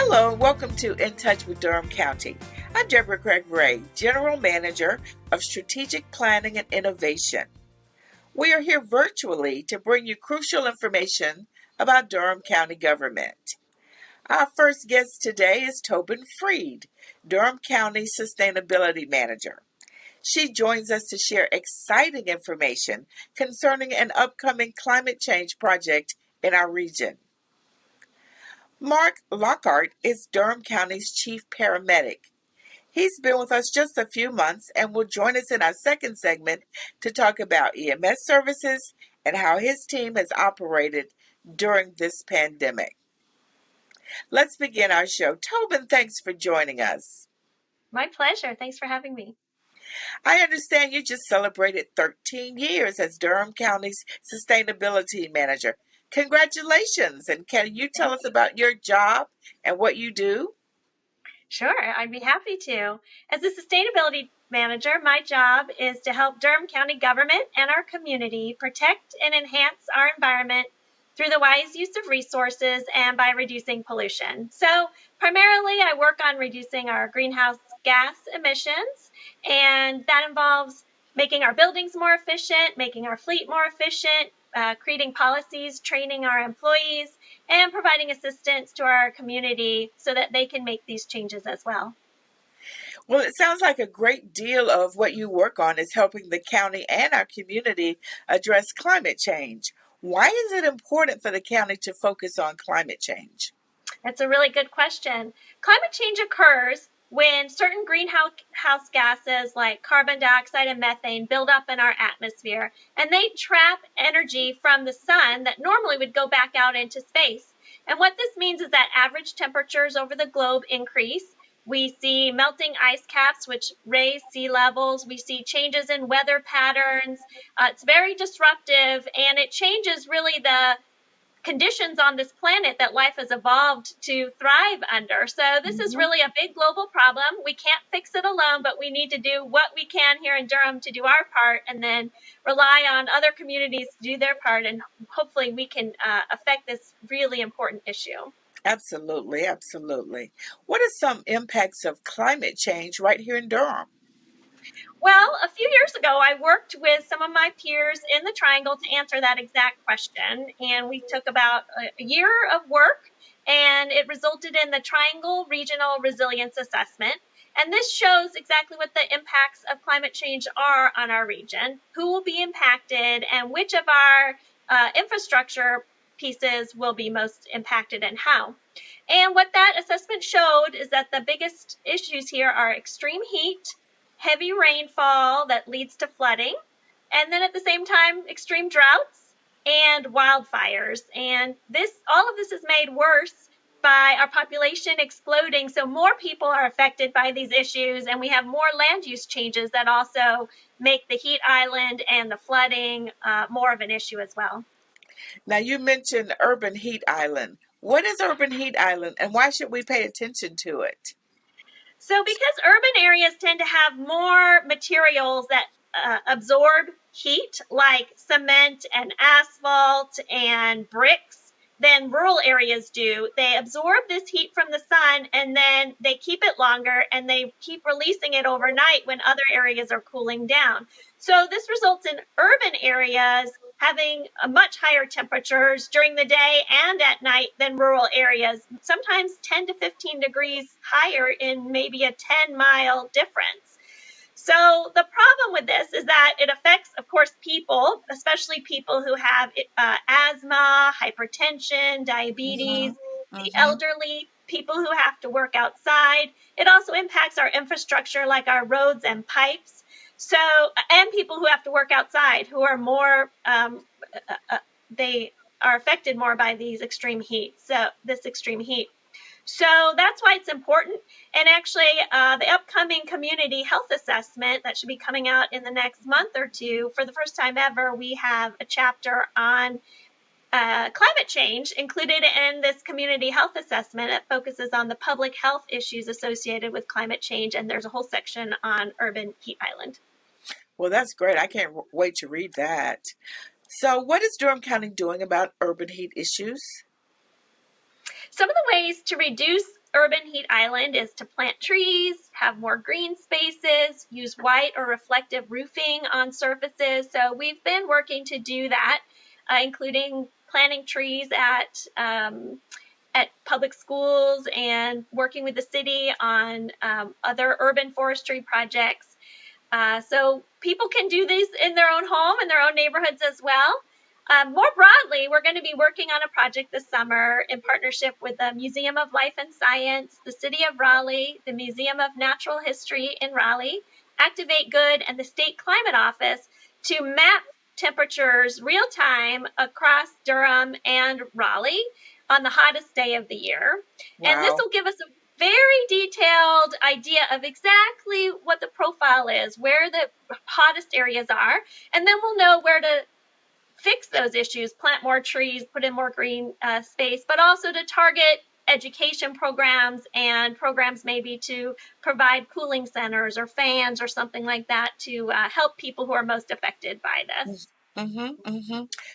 Hello and welcome to In Touch with Durham County. I'm Deborah Freid, General Manager of Strategic Planning and Innovation. We are here virtually to bring you crucial information about Durham County Government. Our first guest today is Tobin Freid, Durham County Sustainability Manager. She joins us to share exciting information concerning an upcoming climate change project in our region. Mark Lockhart is Durham County's Chief Paramedic. He's been with us just a few months and will join us in our second segment to talk about EMS services and how his team has operated during this pandemic. Let's begin our show. Tobin, thanks for joining us. My pleasure. Thanks for having me. I understand you just celebrated 13 years as Durham County's Sustainability Manager. Congratulations, and can you tell us about your job and what you do? Sure, I'd be happy to. As a sustainability manager, my job is to help Durham County government and our community protect and enhance our environment through the wise use of resources and by reducing pollution. So primarily I work on reducing our greenhouse gas emissions, and that involves making our buildings more efficient, making our fleet more efficient, creating policies, training our employees, and providing assistance to our community so that they can make these changes as well. Well, it sounds like a great deal of what you work on is helping the county and our community address climate change. Why is it important for the county to focus on climate change? That's a really good question. Climate change occurs when certain greenhouse gases like carbon dioxide and methane build up in our atmosphere, and they trap energy from the sun that normally would go back out into space. And what this means is that average temperatures over the globe increase. We see melting ice caps, which raise sea levels. We see changes in weather patterns. It's very disruptive, and it changes really the conditions on this planet that life has evolved to thrive under. So this is really a big global problem. We can't fix it alone, but we need to do what we can here in Durham to do our part and then rely on other communities to do their part. And hopefully we can affect this really important issue. Absolutely, absolutely. What are some impacts of climate change right here in Durham? Well, a few years ago, I worked with some of my peers in the Triangle to answer that exact question. And we took about a year of work, and it resulted in the Triangle Regional Resilience Assessment. And this shows exactly what the impacts of climate change are on our region, who will be impacted, and which of our infrastructure pieces will be most impacted and how. And what that assessment showed is that the biggest issues here are extreme heat, heavy rainfall that leads to flooding, and then at the same time, extreme droughts and wildfires. And all of this is made worse by our population exploding, so more people are affected by these issues, and we have more land use changes that also make the heat island and the flooding more of an issue as well. Now, you mentioned urban heat island. What is urban heat island, and why should we pay attention to it? So because urban areas tend to have more materials that absorb heat, like cement and asphalt and bricks, than rural areas do, they absorb this heat from the sun, and then they keep it longer, and they keep releasing it overnight when other areas are cooling down. So this results in urban areas having much higher temperatures during the day and at night than rural areas, sometimes 10 to 15 degrees higher in maybe a 10-mile difference. So the problem with this is that it affects, of course, people, especially people who have asthma, hypertension, diabetes, the elderly, people who have to work outside. It also impacts our infrastructure like our roads and pipes. So, and people who have to work outside, who are more, they are affected more by these extreme heat. So this extreme heat. So that's why it's important. And actually, the upcoming community health assessment that should be coming out in the next month or two, for the first time ever, we have a chapter on climate change included in this community health assessment. It focuses on the public health issues associated with climate change, and there's a whole section on urban heat island. Well, that's great. I can't wait to read that. So what is Durham County doing about urban heat issues? Some of the ways to reduce Urban Heat Island is to plant trees, have more green spaces, use white or reflective roofing on surfaces. So we've been working to do that, including planting trees at public schools and working with the city on other urban forestry projects. So people can do these in their own home, in their own neighborhoods as well. More broadly, we're going to be working on a project this summer in partnership with the Museum of Life and Science, the City of Raleigh, the Museum of Natural History in Raleigh, Activate Good, and the State Climate Office to map temperatures real time across Durham and Raleigh on the hottest day of the year. Wow. And this will give us a very detailed idea of exactly what the profile is, where the hottest areas are, and then we'll know where to fix those issues, plant more trees, put in more green space, but also to target education programs and programs maybe to provide cooling centers or fans or something like that to help people who are most affected by this.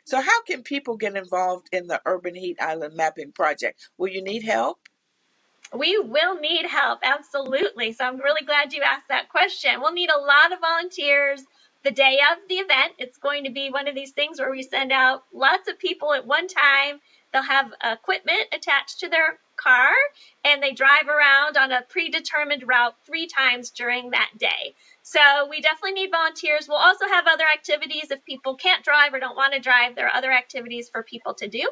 So how can people get involved in the Urban Heat Island Mapping Project? Will you need help? We will need help, absolutely. So I'm really glad you asked that question. We'll need a lot of volunteers the day of the event. It's going to be one of these things where we send out lots of people at one time. They'll have equipment attached to their car, and they drive around on a predetermined route 3 times during that day. So we definitely need volunteers. We'll also have other activities. If people can't drive or don't want to drive, there are other activities for people to do.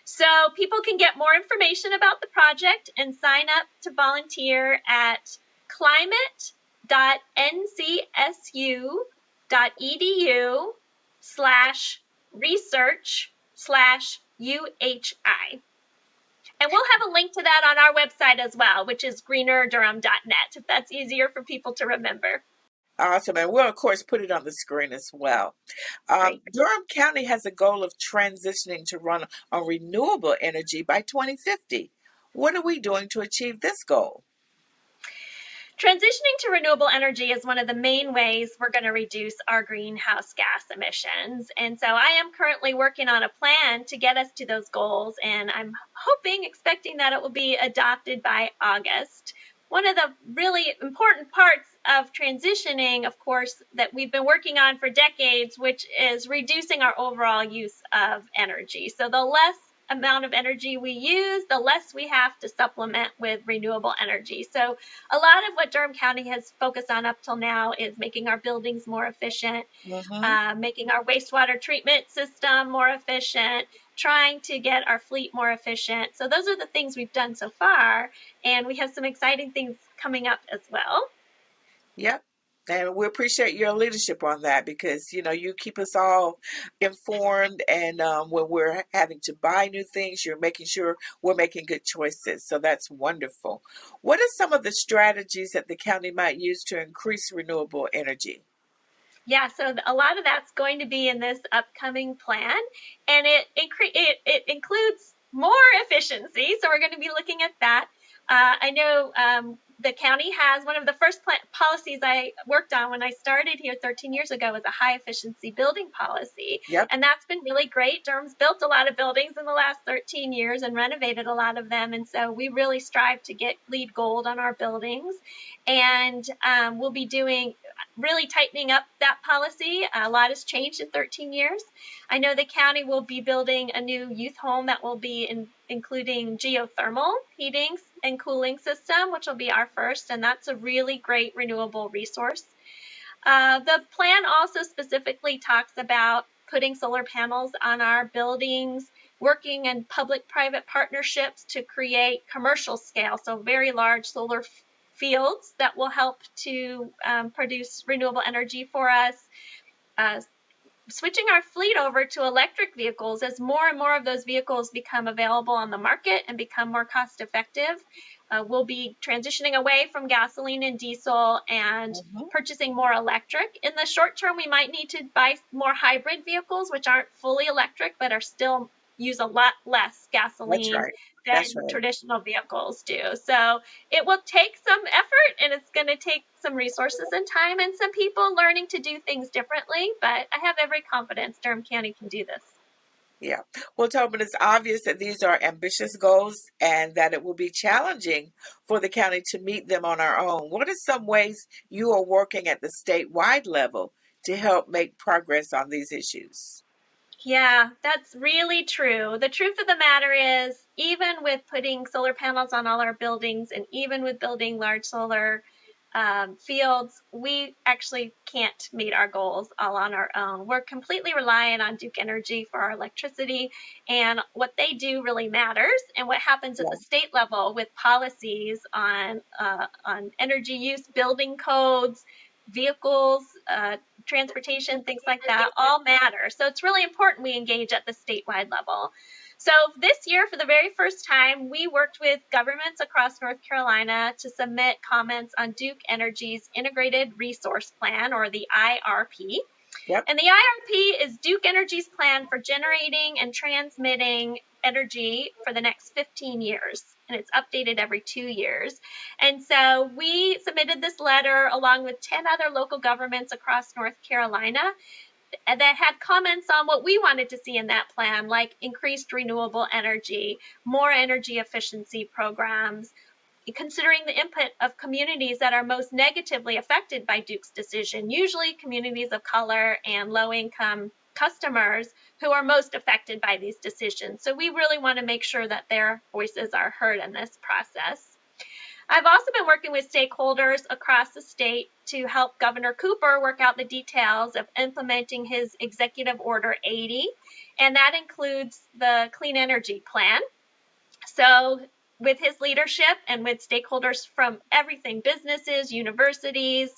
So people can get more information about the project and sign up to volunteer at climate.ncsu.edu/research/UHI. And we'll have a link to that on our website as well, which is greenerdurham.net, if that's easier for people to remember. Awesome. And we'll, of course, put it on the screen as well. Durham County has a goal of transitioning to run on renewable energy by 2050. What are we doing to achieve this goal? Transitioning to renewable energy is one of the main ways we're going to reduce our greenhouse gas emissions. And so I am currently working on a plan to get us to those goals, and I'm expecting that it will be adopted by August. One of the really important parts of transitioning, of course, that we've been working on for decades, which is reducing our overall use of energy. So the less amount of energy we use, the less we have to supplement with renewable energy. So a lot of what Durham County has focused on up till now is making our buildings more efficient, making our wastewater treatment system more efficient, trying to get our fleet more efficient. So those are the things we've done so far, and we have some exciting things coming up as well. Yep. And we appreciate your leadership on that because, you keep us all informed. And when we're having to buy new things, you're making sure we're making good choices. So that's wonderful. What are some of the strategies that the county might use to increase renewable energy? Yeah, so a lot of that's going to be in this upcoming plan, and it includes more efficiency. So we're going to be looking at that. I know the county has one of the first policies I worked on when I started here 13 years ago was a high efficiency building policy. Yep. And that's been really great. Durham's built a lot of buildings in the last 13 years and renovated a lot of them. And so we really strive to get LEED Gold on our buildings. And we'll be really tightening up that policy. A lot has changed in 13 years. I know the county will be building a new youth home that will be including geothermal heating and cooling system, which will be our first, and that's a really great renewable resource. The plan also specifically talks about putting solar panels on our buildings, working in public-private partnerships to create commercial scale, so very large solar fields that will help to produce renewable energy for us. Switching our fleet over to electric vehicles as more and more of those vehicles become available on the market and become more cost effective. We'll be transitioning away from gasoline and diesel and purchasing more electric. In the short term, we might need to buy more hybrid vehicles, which aren't fully electric, but are still use a lot less gasoline than traditional vehicles do. So it will take some effort, and it's going to take some resources and time and some people learning to do things differently, but I have every confidence Durham County can do this. Yeah. Well, Tobin, it's obvious that these are ambitious goals and that it will be challenging for the county to meet them on our own. What are some ways you are working at the statewide level to help make progress on these issues? Yeah, that's really true. The truth of the matter is, even with putting solar panels on all our buildings and even with building large solar fields, we actually can't meet our goals all on our own. We're completely reliant on Duke Energy for our electricity, and what they do really matters. And what happens at Yeah. the state level with policies on energy use, building codes, vehicles, transportation, things like that, all matter. So it's really important we engage at the statewide level. So this year, for the very first time, we worked with governments across North Carolina to submit comments on Duke Energy's Integrated Resource Plan, or the IRP. Yep. And the IRP is Duke Energy's plan for generating and transmitting energy for the next 15 years. And it's updated every 2 years. And so we submitted this letter along with 10 other local governments across North Carolina that had comments on what we wanted to see in that plan, like increased renewable energy, more energy efficiency programs, considering the input of communities that are most negatively affected by Duke's decision, usually communities of color and low-income customers who are most affected by these decisions. So we really want to make sure that their voices are heard in this process. I've also been working with stakeholders across the state to help Governor Cooper work out the details of implementing his Executive Order 80, and that includes the Clean Energy Plan. So with his leadership and with stakeholders from everything, businesses, universities,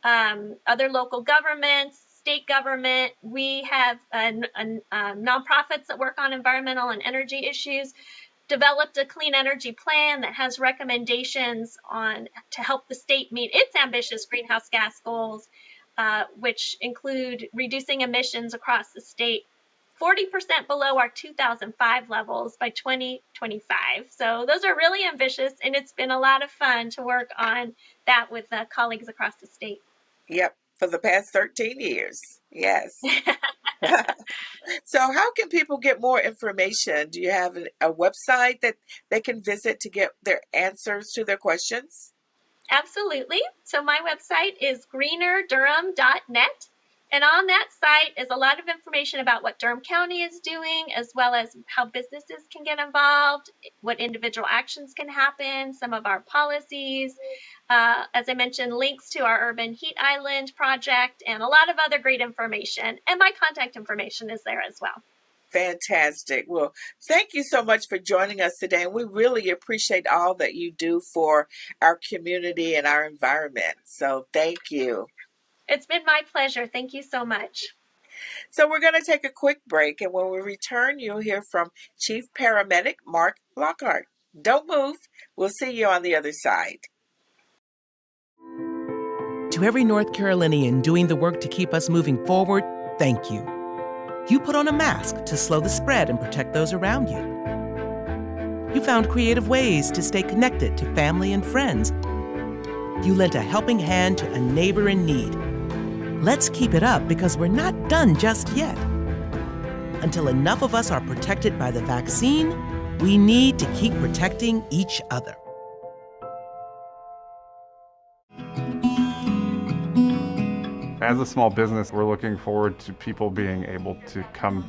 other local governments, state government, we have nonprofits that work on environmental and energy issues, developed a clean energy plan that has recommendations to help the state meet its ambitious greenhouse gas goals, which include reducing emissions across the state 40% below our 2005 levels by 2025. So those are really ambitious, and it's been a lot of fun to work on that with colleagues across the state. Yep. For the past 13 years. Yes. So how can people get more information? Do you have a website that they can visit to get their answers to their questions? Absolutely. So my website is greenerdurham.net. And on that site is a lot of information about what Durham County is doing, as well as how businesses can get involved, what individual actions can happen, some of our policies. As I mentioned, links to our Urban Heat Island project, and a lot of other great information. And my contact information is there as well. Fantastic. Well, thank you so much for joining us today. And we really appreciate all that you do for our community and our environment. So thank you. It's been my pleasure. Thank you so much. So we're going to take a quick break. And when we return, you'll hear from Chief Paramedic Mark Lockhart. Don't move. We'll see you on the other side. To every North Carolinian doing the work to keep us moving forward, thank you. You put on a mask to slow the spread and protect those around you. You found creative ways to stay connected to family and friends. You lent a helping hand to a neighbor in need. Let's keep it up, because we're not done just yet. Until enough of us are protected by the vaccine, we need to keep protecting each other. As a small business, we're looking forward to people being able to come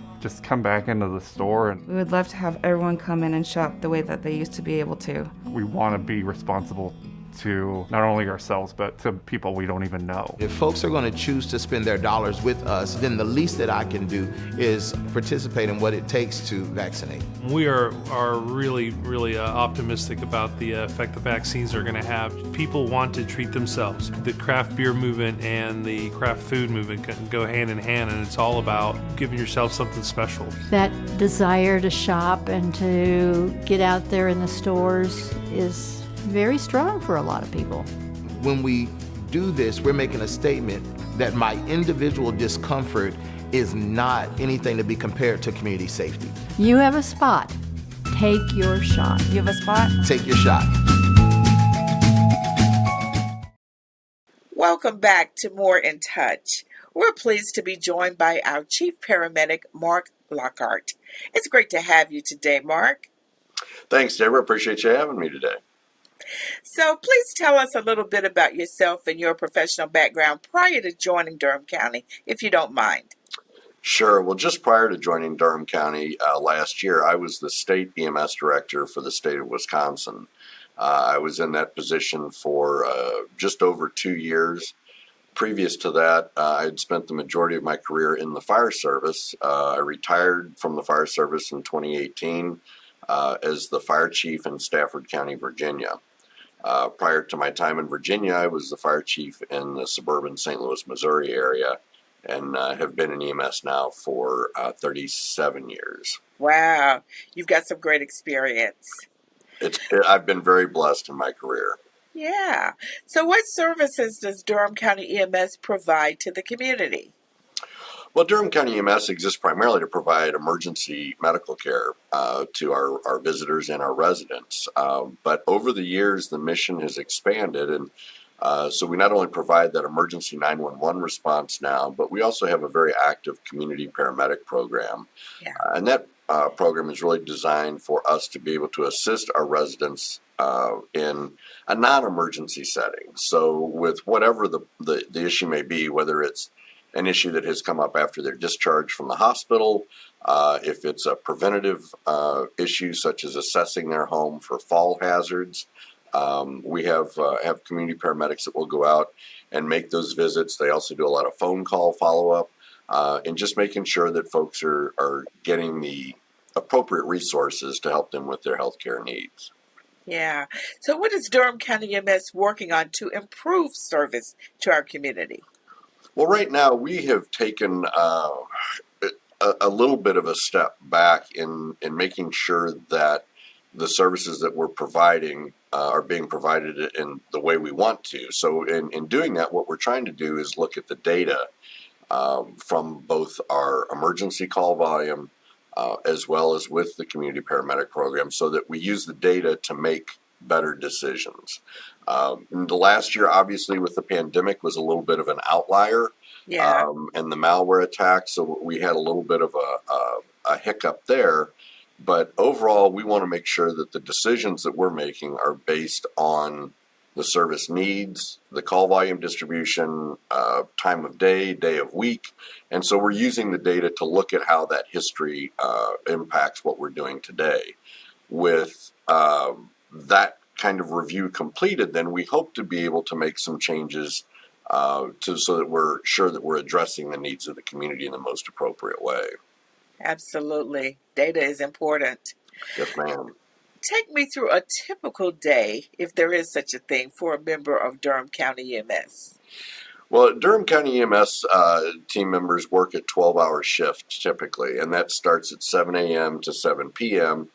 back into the store. We would love to have everyone come in and shop the way that they used to be able to. We want to be responsible to not only ourselves, but to people we don't even know. If folks are going to choose to spend their dollars with us, then the least that I can do is participate in what it takes to vaccinate. We are really optimistic about the effect the vaccines are going to have. People want to treat themselves. The craft beer movement and the craft food movement can go hand in hand, and it's all about giving yourself something special. That desire to shop and to get out there in the stores is very strong for a lot of people. When we do this, we're making a statement that my individual discomfort is not anything to be compared to community safety. You have a spot. Take your shot. You have a spot? Take your shot. Welcome back to More in Touch. We're pleased to be joined by our Chief Paramedic, Mark Lockhart. It's great to have you today, Mark. Thanks, Deborah. Appreciate you having me today. So please tell us a little bit about yourself and your professional background prior to joining Durham County, if you don't mind. Sure. Well, just prior to joining Durham County last year, I was the state EMS director for the state of Wisconsin. I was in that position for just over 2 years. Previous to that, I had spent the majority of my career in the fire service. I retired from the fire service in 2018 as the fire chief in Stafford County, Virginia. Prior to my time in Virginia, I was the fire chief in the suburban St. Louis, Missouri area, and have been in EMS now for 37 years. Wow, you've got some great experience. I've been very blessed in my career. Yeah. So what services does Durham County EMS provide to the community? Well, Durham County EMS exists primarily to provide emergency medical care to our visitors and our residents. But over the years, the mission has expanded, and so we not only provide that emergency 911 response now, but we also have a very active community paramedic program. Yeah. And that program is really designed for us to be able to assist our residents in a non-emergency setting. So with whatever the issue may be, whether it's an issue that has come up after their discharge from the hospital, if it's a preventative issue such as assessing their home for fall hazards, we have community paramedics that will go out and make those visits. They also do a lot of phone call follow-up and just making sure that folks are getting the appropriate resources to help them with their healthcare needs. Yeah. So what is Durham County EMS working on to improve service to our community? Well, right now we have taken a little bit of a step back in making sure that the services that we're providing are being provided in the way we want to. So in doing that, what we're trying to do is look at the data from both our emergency call volume as well as with the community paramedic program so that we use the data to make better decisions. The last year, obviously, with the pandemic was a little bit of an outlier. Yeah. And the malware attack, so we had a little bit of a hiccup there. But overall, we want to make sure that the decisions that we're making are based on the service needs, the call volume distribution, time of day, day of week. And so we're using the data to look at how that history impacts what we're doing today. With that kind of review completed, then we hope to be able to make some changes so that we're sure that we're addressing the needs of the community in the most appropriate way. Absolutely. Data is important. Yes, ma'am. Take me through a typical day, if there is such a thing, for a member of Durham County EMS. Well, Durham County EMS team members work at 12-hour shifts typically, and that starts at 7 a.m. to 7 p.m.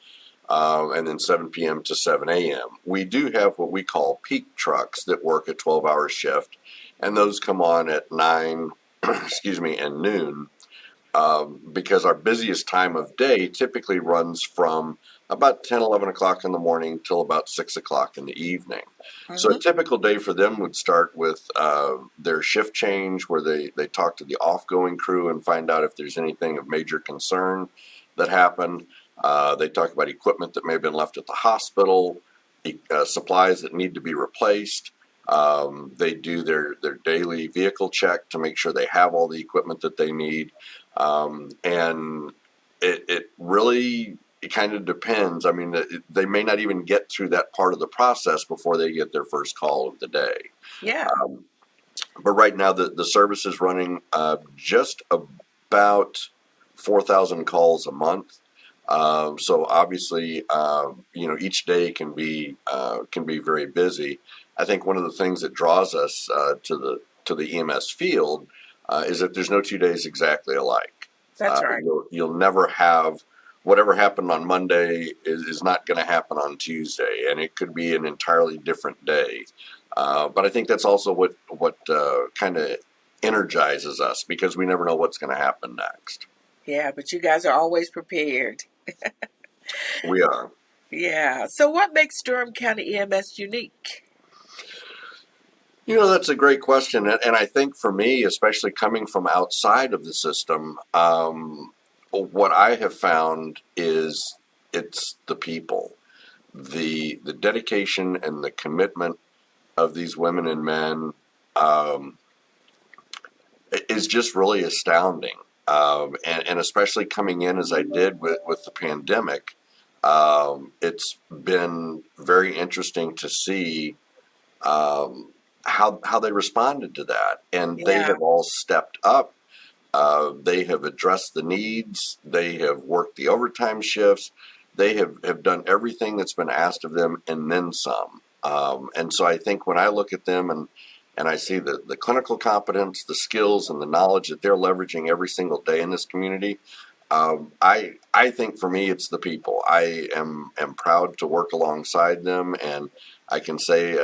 And then 7 p.m. to 7 a.m. We do have what we call peak trucks that work a 12-hour shift, and those come on at 9, and noon, because our busiest time of day typically runs from about 10, 11 o'clock in the morning till about 6 o'clock in the evening. Mm-hmm. So a typical day for them would start with their shift change, where they talk to the off-going crew and find out if there's anything of major concern that happened. They talk about equipment that may have been left at the hospital, supplies that need to be replaced. They do their daily vehicle check to make sure they have all the equipment that they need. And it really kind of depends. I mean, they may not even get through that part of the process before they get their first call of the day. Yeah. But right now the service is running just about 4,000 calls a month. So obviously, each day can be very busy. I think one of the things that draws us to the EMS field is that there's no 2 days exactly alike. That's right. You'll never have whatever happened on Monday is not going to happen on Tuesday, and it could be an entirely different day. But I think that's also what kind of energizes us, because we never know what's going to happen next. Yeah, but you guys are always prepared. We are. Yeah. So what makes Durham County EMS unique? That's a great question. And I think for me, especially coming from outside of the system, what I have found is it's the people, the dedication and the commitment of these women and men is just really astounding. And especially coming in as I did with the pandemic, it's been very interesting to see how they responded to that, and they Yeah. have all stepped up. They have addressed the needs. They have worked the overtime shifts. They have done everything that's been asked of them and then some. And so I think when I look at them and I see the clinical competence, the skills, and the knowledge that they're leveraging every single day in this community, I think for me it's the people. I am proud to work alongside them, and I can say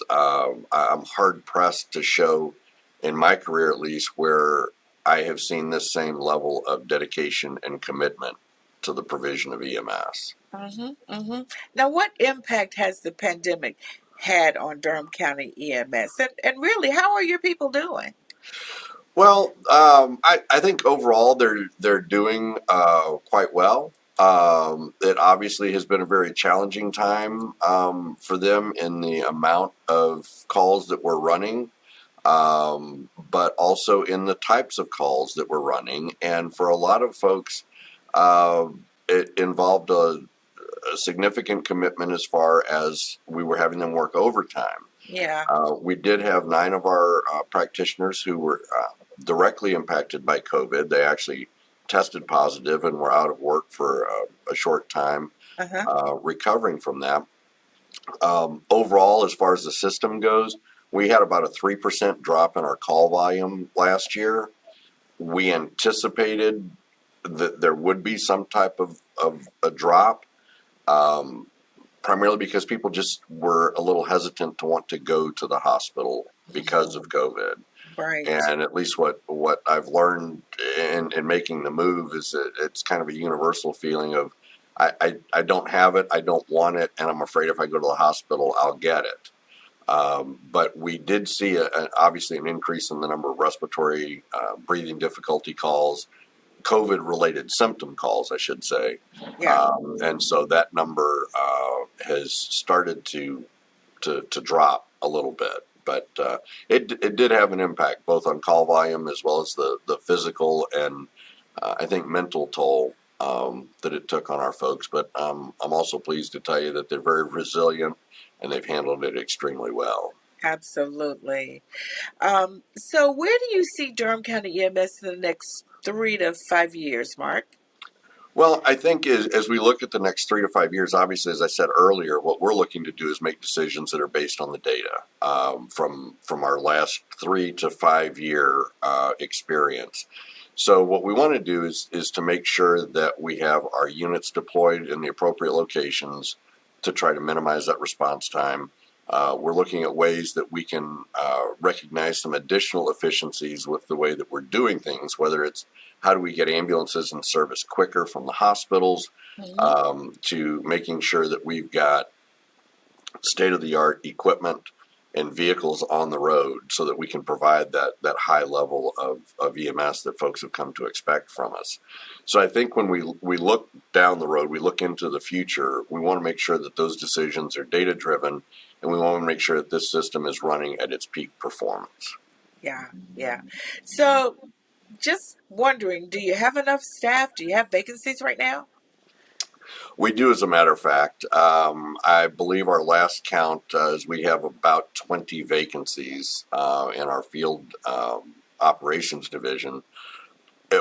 I'm hard pressed to show in my career at least where I have seen this same level of dedication and commitment to the provision of EMS. Now, what impact has the pandemic had on Durham County EMS? And really, how are your people doing? Well, I think overall they're doing quite well. It obviously has been a very challenging time for them in the amount of calls that we're running, but also in the types of calls that we're running. And for a lot of folks, it involved a significant commitment as far as we were having them work overtime. Yeah. We did have 9 of our practitioners who were directly impacted by COVID. They actually tested positive and were out of work for a short time, recovering from that. Overall, as far as the system goes, we had about a 3% drop in our call volume last year. We anticipated that there would be some type of a drop, primarily because people just were a little hesitant to want to go to the hospital because of COVID. Right. And at least what I've learned in making the move is that it's kind of a universal feeling of I don't have it, I don't want it, and I'm afraid if I go to the hospital, I'll get it. But we did see obviously an increase in the number of respiratory breathing difficulty calls, COVID-related symptom calls, I should say. Yeah. And so that number has started to drop a little bit. But it did have an impact both on call volume as well as the physical and I think mental toll that it took on our folks. But I'm also pleased to tell you that they're very resilient and they've handled it extremely well. Absolutely. So where do you see Durham County EMS in the next 3 to 5 years, Mark? Well, I think as we look at the next 3 to 5 years, obviously, as I said earlier, what we're looking to do is make decisions that are based on the data from our last 3 to 5 year experience. So what we want to do is to make sure that we have our units deployed in the appropriate locations to try to minimize that response time. We're looking at ways that we can recognize some additional efficiencies with the way that we're doing things, whether it's how do we get ambulances in service quicker from the hospitals, to making sure that we've got state-of-the-art equipment and vehicles on the road so that we can provide that high level of EMS that folks have come to expect from us. So I think when we look down the road, we look into the future, we want to make sure that those decisions are data-driven, and we want to make sure that this system is running at its peak performance. Yeah. So just wondering, do you have enough staff? Do you have vacancies right now? We do, as a matter of fact. I believe our last count is we have about 20 vacancies in our field operations division.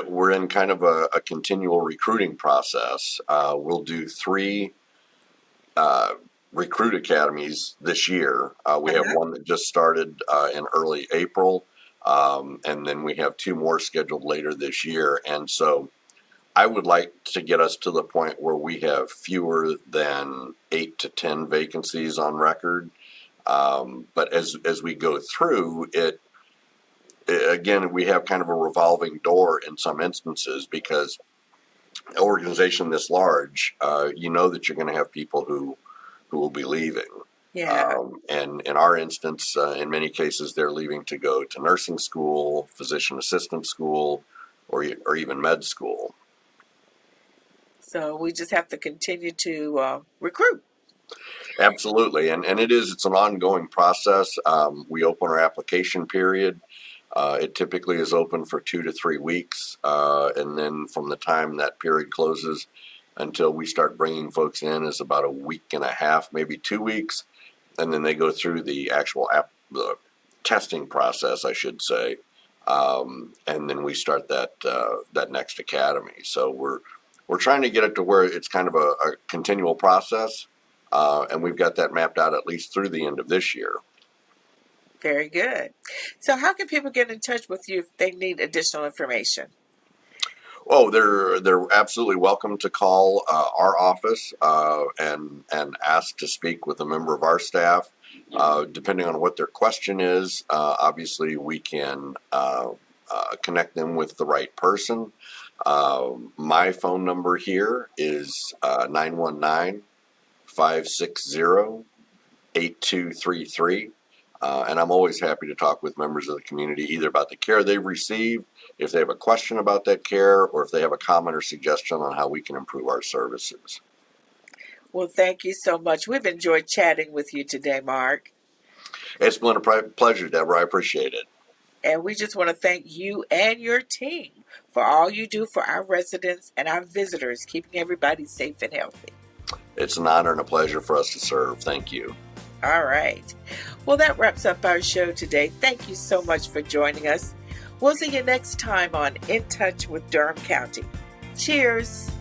We're in kind of a continual recruiting process. We'll do 3 recruit academies this year. We have one that just started in early April, and then we have 2 more scheduled later this year. And so I would like to get us to the point where we have fewer than 8 to 10 vacancies on record. But as we go through it, again, we have kind of a revolving door in some instances because an organization this large, you know that you're going to have people who will be leaving. Yeah. And in our instance, in many cases, they're leaving to go to nursing school, physician assistant school, or even med school. So we just have to continue to recruit. Absolutely, and it's an ongoing process. We open our application period. It typically is open for 2 to 3 weeks, and then from the time that period closes until we start bringing folks in is about a week and a half, maybe 2 weeks, and then they go through the actual the testing process, I should say, and then we start that next academy. So we're trying to get it to where it's kind of a continual process, and we've got that mapped out at least through the end of this year. Very good. So how can people get in touch with you if they need additional information? Oh, they're absolutely welcome to call our office and ask to speak with a member of our staff. Depending on what their question is, obviously we can connect them with the right person. My phone number here is 919-560-8233. And I'm always happy to talk with members of the community, either about the care they've received, if they have a question about that care, or if they have a comment or suggestion on how we can improve our services. Well, thank you so much. We've enjoyed chatting with you today, Mark. It's been a pleasure, Deborah. I appreciate it. And we just want to thank you and your team for all you do for our residents and our visitors, keeping everybody safe and healthy. It's an honor and a pleasure for us to serve. Thank you. All right. Well, that wraps up our show today. Thank you so much for joining us. We'll see you next time on In Touch with Durham County. Cheers.